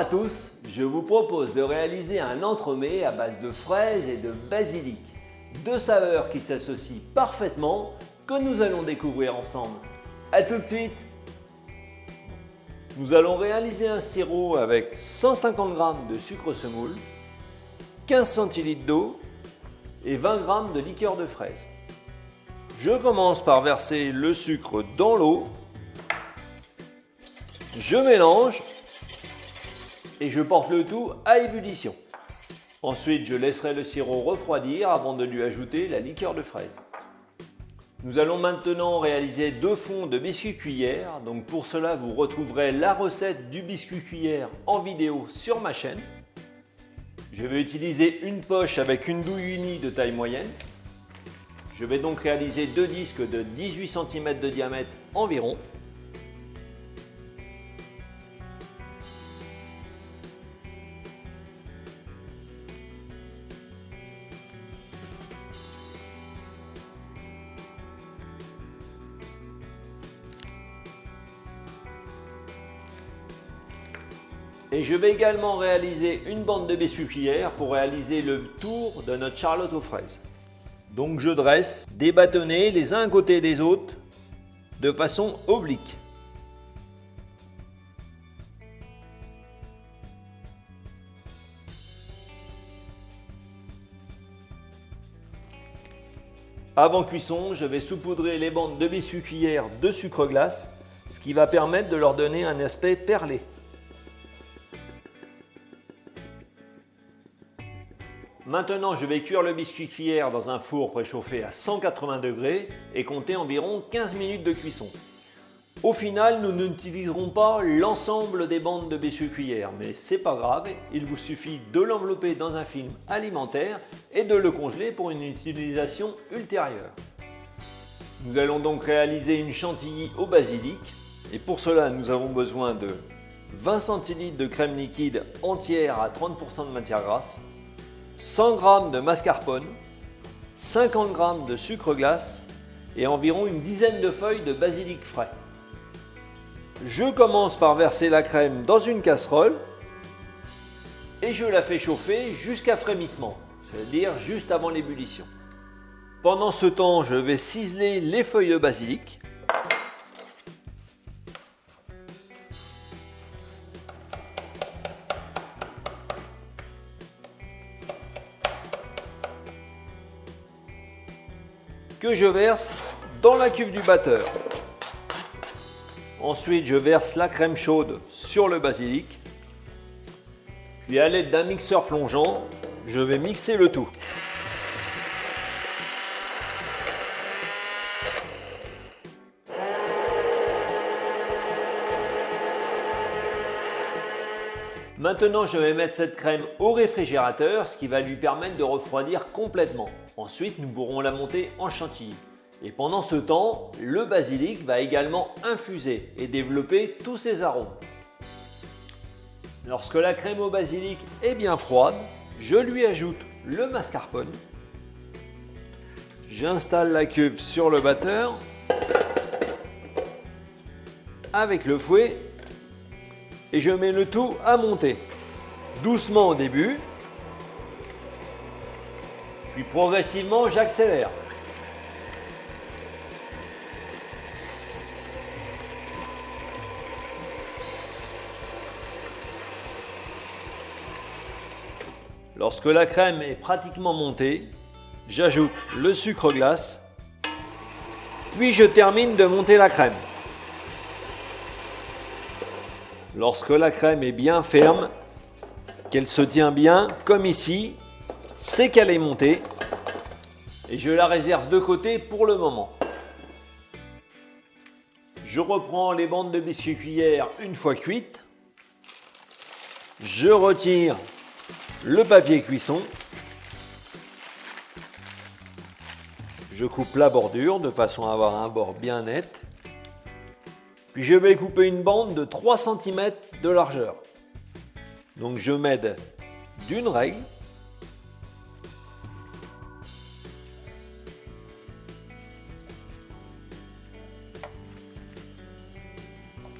à tous, je vous propose de réaliser un entremets à base de fraises et de basilic. Deux saveurs qui s'associent parfaitement que nous allons découvrir ensemble. A tout de suite! Nous allons réaliser un sirop avec 150 g de sucre semoule, 15 centilitres d'eau et 20 g de liqueur de fraise. Je commence par verser le sucre dans l'eau, je mélange et je porte le tout à ébullition. Ensuite, je laisserai le sirop refroidir avant de lui ajouter la liqueur de fraise. Nous allons maintenant réaliser deux fonds de biscuit cuillère. Donc pour cela, vous retrouverez la recette du biscuit cuillère en vidéo sur ma chaîne. Je vais utiliser une poche avec une douille unie de taille moyenne. Je vais donc réaliser deux disques de 18 cm de diamètre environ. Et je vais également réaliser une bande de biscuit cuillère pour réaliser le tour de notre charlotte aux fraises. Donc je dresse des bâtonnets les uns à côté des autres de façon oblique. Avant cuisson, je vais saupoudrer les bandes de biscuit cuillère de sucre glace, ce qui va permettre de leur donner un aspect perlé. Maintenant, je vais cuire le biscuit cuillère dans un four préchauffé à 180 degrés et compter environ 15 minutes de cuisson. Au final, nous n'utiliserons pas l'ensemble des bandes de biscuit cuillère, mais c'est pas grave, il vous suffit de l'envelopper dans un film alimentaire et de le congeler pour une utilisation ultérieure. Nous allons donc réaliser une chantilly au basilic et pour cela, nous avons besoin de 20 centilitres de crème liquide entière à 30% de matière grasse, 100 g de mascarpone, 50 g de sucre glace et environ une dizaine de feuilles de basilic frais. Je commence par verser la crème dans une casserole et je la fais chauffer jusqu'à frémissement, c'est-à-dire juste avant l'ébullition. Pendant ce temps, je vais ciseler les feuilles de basilic. Que je verse dans la cuve du batteur. Ensuite, je verse la crème chaude sur le basilic. Puis à l'aide d'un mixeur plongeant, je vais mixer le tout. Maintenant, je vais mettre cette crème au réfrigérateur, ce qui va lui permettre de refroidir complètement. Ensuite, nous pourrons la monter en chantilly. Et pendant ce temps, le basilic va également infuser et développer tous ses arômes. Lorsque la crème au basilic est bien froide, je lui ajoute le mascarpone. J'installe la cuve sur le batteur avec le fouet et je mets le tout à monter. Doucement au début, puis progressivement j'accélère. Lorsque la crème est pratiquement montée, j'ajoute le sucre glace, puis je termine de monter la crème. Lorsque la crème est bien ferme, qu'elle se tient bien, comme ici, c'est qu'elle est montée et je la réserve de côté pour le moment. Je reprends les bandes de biscuit cuillère une fois cuites. Je retire le papier cuisson. Je coupe la bordure de façon à avoir un bord bien net. Puis je vais couper une bande de 3 cm de largeur. Donc je m'aide d'une règle.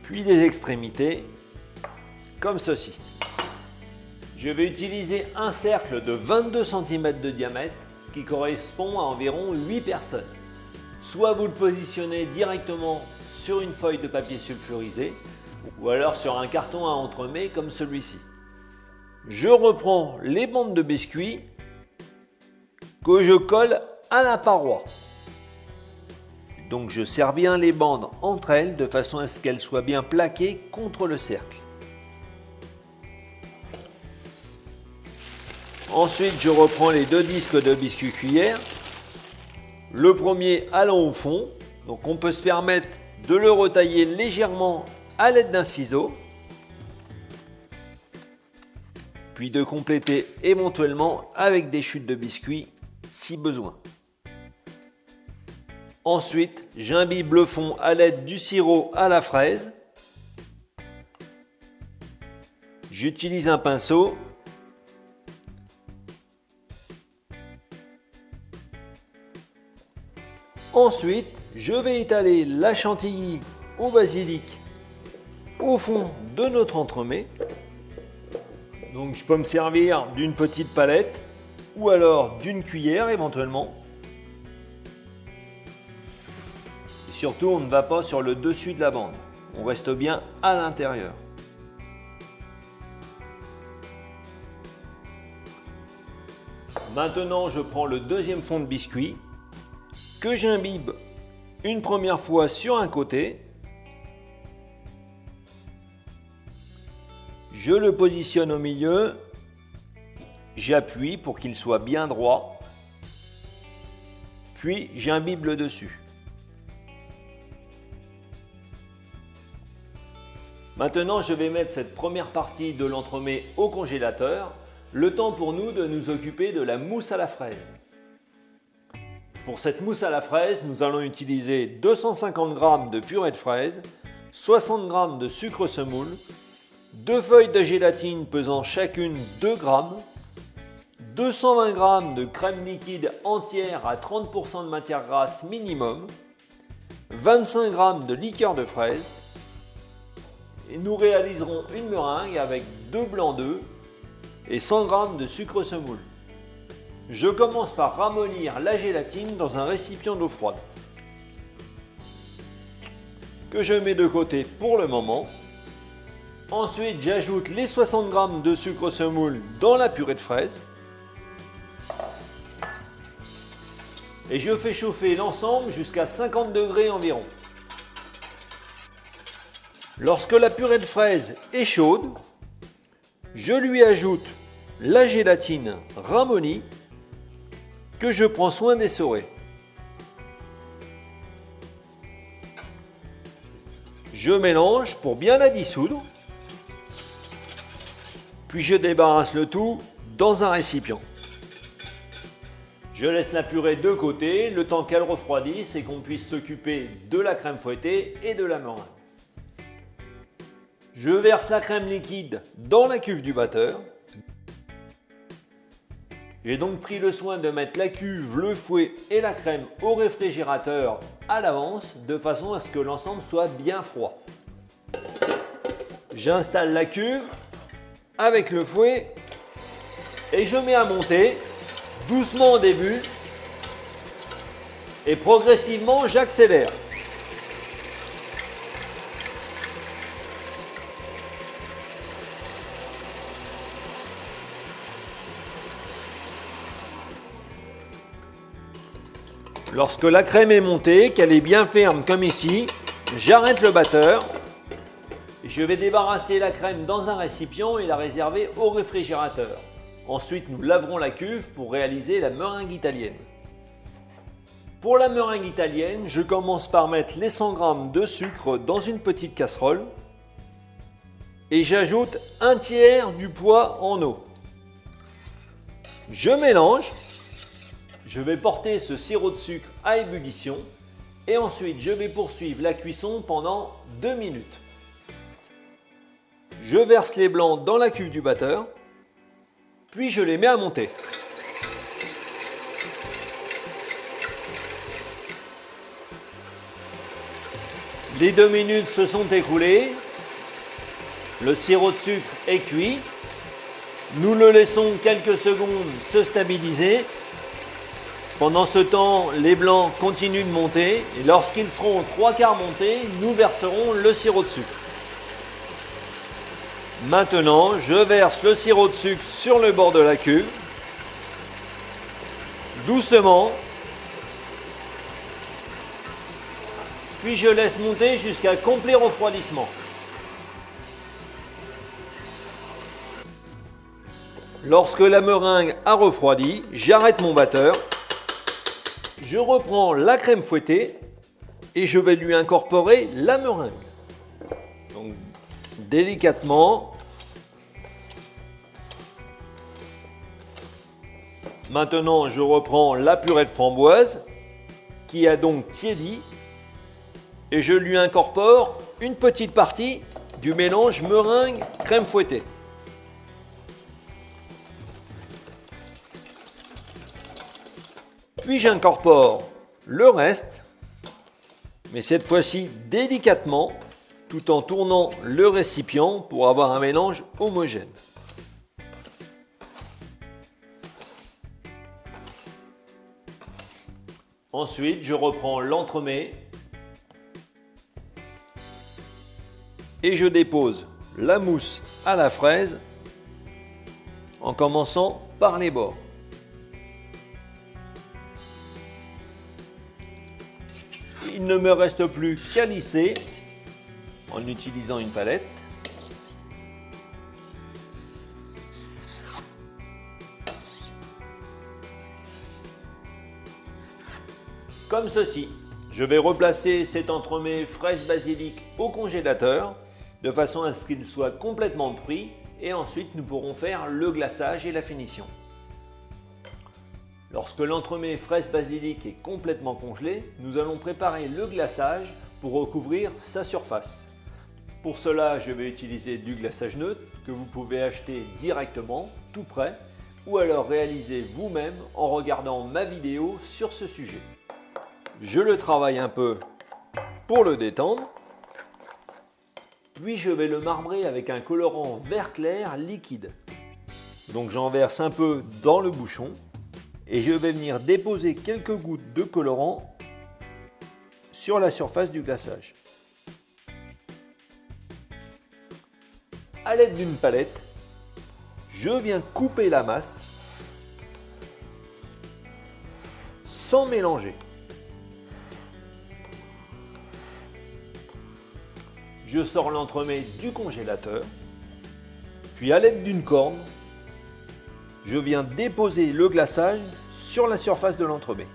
Puis des extrémités, comme ceci. Je vais utiliser un cercle de 22 cm de diamètre, ce qui correspond à environ 8 personnes. Soit vous le positionnez directement sur une feuille de papier sulfurisé, ou alors sur un carton à entremets comme celui-ci. Je reprends les bandes de biscuits que je colle à la paroi. Donc je serre bien les bandes entre elles de façon à ce qu'elles soient bien plaquées contre le cercle. Ensuite, je reprends les deux disques de biscuits cuillère. Le premier allant au fond, donc on peut se permettre de le retailler légèrement à l'aide d'un ciseau, puis de compléter éventuellement avec des chutes de biscuits si besoin. Ensuite, j'imbibe le fond à l'aide du sirop à la fraise. J'utilise un pinceau. Ensuite, je vais étaler la chantilly au basilic au fond de notre entremets. Donc je peux me servir d'une petite palette ou alors d'une cuillère éventuellement. Et surtout, on ne va pas sur le dessus de la bande. On reste bien à l'intérieur. Maintenant, je prends le deuxième fond de biscuit que j'imbibe une première fois sur un côté. Je le positionne au milieu, j'appuie pour qu'il soit bien droit, puis j'imbibe le dessus. Maintenant, je vais mettre cette première partie de l'entremets au congélateur, le temps pour nous de nous occuper de la mousse à la fraise. Pour cette mousse à la fraise, nous allons utiliser 250 g de purée de fraise, 60 g de sucre semoule, 2 feuilles de gélatine pesant chacune 2 g, 220 g de crème liquide entière à 30% de matière grasse minimum, 25 g de liqueur de fraise, et nous réaliserons une meringue avec 2 blancs d'œufs et 100 g de sucre semoule. Je commence par ramollir la gélatine dans un récipient d'eau froide que je mets de côté pour le moment. Ensuite, j'ajoute les 60 g de sucre semoule dans la purée de fraises et je fais chauffer l'ensemble jusqu'à 50 degrés environ. Lorsque la purée de fraises est chaude, je lui ajoute la gélatine ramollie que je prends soin d'essorer. Je mélange pour bien la dissoudre, puis je débarrasse le tout dans un récipient. Je laisse la purée de côté le temps qu'elle refroidisse et qu'on puisse s'occuper de la crème fouettée et de la meringue. Je verse la crème liquide dans la cuve du batteur. J'ai donc pris le soin de mettre la cuve, le fouet et la crème au réfrigérateur à l'avance de façon à ce que l'ensemble soit bien froid. J'installe la cuve avec le fouet et je mets à monter doucement au début et progressivement j'accélère. Lorsque la crème est montée, qu'elle est bien ferme comme ici, j'arrête le batteur. Je vais débarrasser la crème dans un récipient et la réserver au réfrigérateur. Ensuite, nous laverons la cuve pour réaliser la meringue italienne. Pour la meringue italienne, je commence par mettre les 100 g de sucre dans une petite casserole et j'ajoute un tiers du poids en eau. Je mélange. Je vais porter ce sirop de sucre à ébullition et ensuite je vais poursuivre la cuisson pendant 2 minutes. Je verse les blancs dans la cuve du batteur, puis je les mets à monter. Les 2 minutes se sont écoulées, le sirop de sucre est cuit Nous le laissons quelques secondes se stabiliser. Pendant ce temps, les blancs continuent de monter et lorsqu'ils seront aux 3/4 montés, nous verserons le sirop de sucre. Maintenant, je verse le sirop de sucre sur le bord de la cuve, doucement, puis je laisse monter jusqu'à complet refroidissement. Lorsque la meringue a refroidi, j'arrête mon batteur. Je reprends la crème fouettée et je vais lui incorporer la meringue. Donc, délicatement. Maintenant, je reprends la purée de framboise qui a donc tiédi et je lui incorpore une petite partie du mélange meringue crème fouettée. Puis j'incorpore le reste, mais cette fois-ci délicatement, tout en tournant le récipient pour avoir un mélange homogène. Ensuite, je reprends l'entremets et je dépose la mousse à la fraise en commençant par les bords. Il ne me reste plus qu'à lisser en utilisant une palette. Comme ceci. Je vais replacer cet entremets fraise basilic au congélateur de façon à ce qu'il soit complètement pris et ensuite nous pourrons faire le glaçage et la finition. Lorsque l'entremets fraise basilic est complètement congelé, nous allons préparer le glaçage pour recouvrir sa surface. Pour cela, je vais utiliser du glaçage neutre que vous pouvez acheter directement, tout prêt, ou alors réaliser vous-même en regardant ma vidéo sur ce sujet. Je le travaille un peu pour le détendre, puis je vais le marbrer avec un colorant vert clair liquide. Donc j'en verse un peu dans le bouchon et je vais venir déposer quelques gouttes de colorant sur la surface du glaçage. À l'aide d'une palette, je viens couper la masse sans mélanger. Je sors l'entremets du congélateur, puis à l'aide d'une corne, je viens déposer le glaçage sur la surface de l'entremets.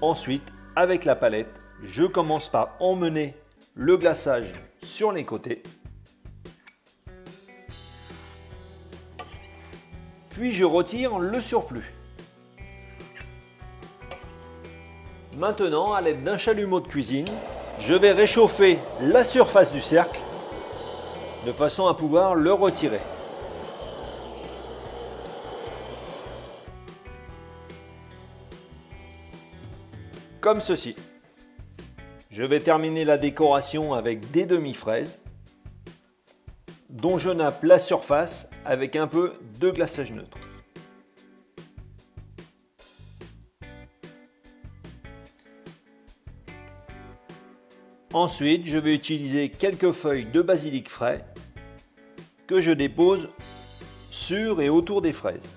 Ensuite, avec la palette, je commence par emmener le glaçage sur les côtés. Puis je retire le surplus. Maintenant, à l'aide d'un chalumeau de cuisine, je vais réchauffer la surface du cercle de façon à pouvoir le retirer. Comme ceci. Je vais terminer la décoration avec des demi-fraises dont je nappe la surface avec un peu de glaçage neutre. Ensuite, je vais utiliser quelques feuilles de basilic frais que je dépose sur et autour des fraises.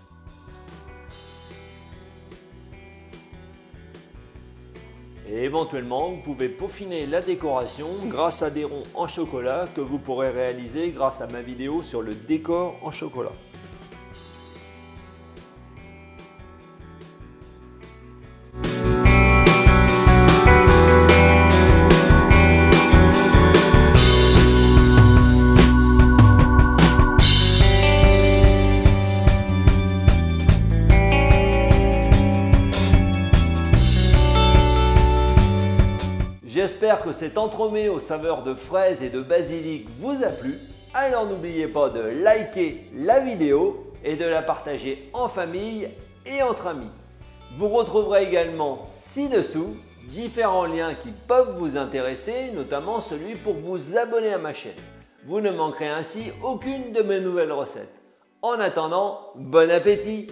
Et éventuellement, vous pouvez peaufiner la décoration grâce à des ronds en chocolat que vous pourrez réaliser grâce à ma vidéo sur le décor en chocolat. J'espère que cet entremets aux saveurs de fraises et de basilic vous a plu. Alors n'oubliez pas de liker la vidéo et de la partager en famille et entre amis. Vous retrouverez également ci-dessous différents liens qui peuvent vous intéresser, notamment celui pour vous abonner à ma chaîne. Vous ne manquerez ainsi aucune de mes nouvelles recettes. En attendant, bon appétit!